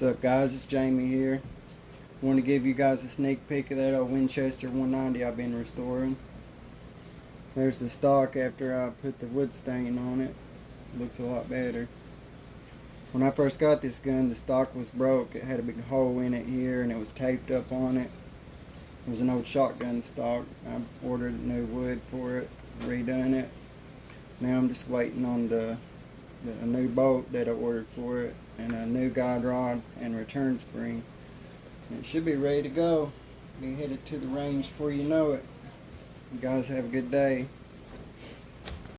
What's up, guys? It's Jamie here. I want to give you guys a sneak peek of that old Winchester 190 I've been restoring. There's the stock after I put the wood stain on it. Looks a lot better. When I first got this gun, the stock was broke. It had a big hole in it here and it was taped up on it. It was an old shotgun stock. I ordered new wood for it, redone it. Now I'm just waiting on a new bolt that I ordered for it, and a new guide rod and return spring. And it should be ready to go. Be headed to the range before you know it. You guys have a good day.